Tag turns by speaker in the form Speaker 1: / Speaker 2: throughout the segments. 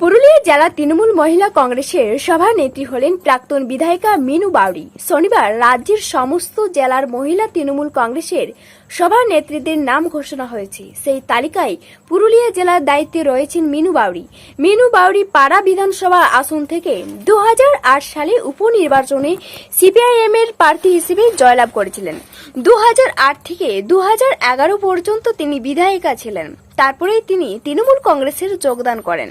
Speaker 1: পুরুলিয়া জেলা তৃণমূল মহিলা কংগ্রেসের সভানেত্রী হলেন প্রাক্তন বিধায়িকা মিনু বাউরি। শনিবার রাজ্যের সমস্ত জেলার মহিলা তৃণমূল কংগ্রেসের সভানেত্রীদের নাম ঘোষণা হয়েছে। সেই তালিকায় পুরুলিয়া জেলার দায়িত্বে রয়েছেন মিনু বাউরি। মিনু বাউরি পাড়া বিধানসভা আসন থেকে 2008 সালে উপনির্বাচনে সিপিআইএম এর প্রার্থী হিসেবে জয়লাভ করেছিলেন। 2008 থেকে 2011 পর্যন্ত তিনি বিধায়িকা ছিলেন। তারপরেই তিনি তৃণমূল কংগ্রেসের যোগদান করেন।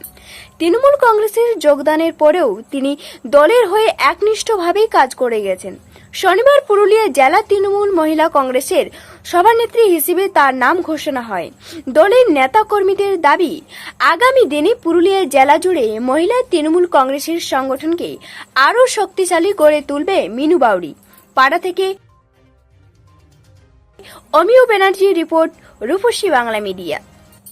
Speaker 1: তৃণমূল কংগ্রেসের যোগদানের পরেও তিনি দলের হয়ে একনিষ্ঠভাবে কাজ করে গেছেন। শনিবার পুরুলিয়া জেলা তৃণমূল মহিলা কংগ্রেসের সভানেত্রী হিসেবে তার নাম ঘোষণা হয়। দলের নেতাকর্মীদের দাবি, আগামী দিনে পুরুলিয়া জেলা জুড়ে মহিলা তৃণমূল কংগ্রেসের সংগঠনকে আরও শক্তিশালী করে তুলবে মিনু বাউরি। পাড়া থেকে অমিয় ব্যানার্জি রিপোর্ট, রূপসী বাংলা মিডিয়া।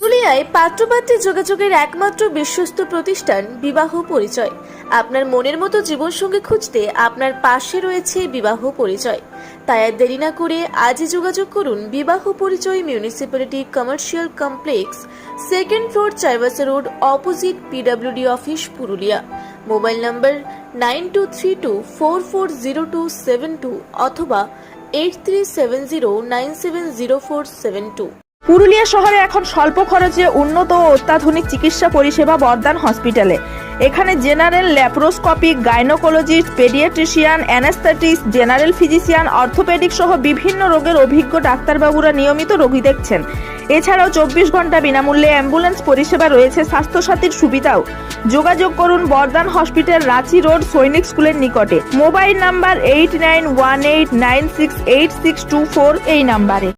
Speaker 2: পুরুলিয়ায় পাত্রপাত্রী যোগাযোগের একমাত্র বিশ্বস্ত প্রতিষ্ঠান বিবাহ পরিচয়। আপনার মনের মতো জীবনসঙ্গী খুঁজতে আপনার পাশে রয়েছে বিবাহ পরিচয়। তাই আর দেরি না করে আজই যোগাযোগ করুন বিবাহ পরিচয় municipality commercial complex, 2nd floor, Chaibasa road, opposite PWD office, Purulia. Mobile নম্বর 9232440272 অথবা 8370970472।
Speaker 3: পুরুলিয়া শহরে এখন স্বল্প খরচে উন্নত ও অত্যাধুনিক চিকিৎসা পরিষেবা বর্ধমান হসপিটালে। এখানে general, laparoscopic, gynaecologist, paediatrician, anaesthetist, general physician, orthopaedic সহ বিভিন্ন রোগের অভিজ্ঞ ডাক্তারবাবুরা নিয়মিত রোগী দেখছেন। এছাড়াও 24 ঘন্টা বিনামূল্যে অ্যাম্বুলেন্স পরিষেবা রয়েছে, স্বাস্থ্যসাথীর সুবিধাও। যোগাযোগ করুন বর্ধমান হসপিটাল, রাঁচি রোড, সৈনিক স্কুলের নিকটে। মোবাইল নাম্বার 8918968624 এই নাম্বারে।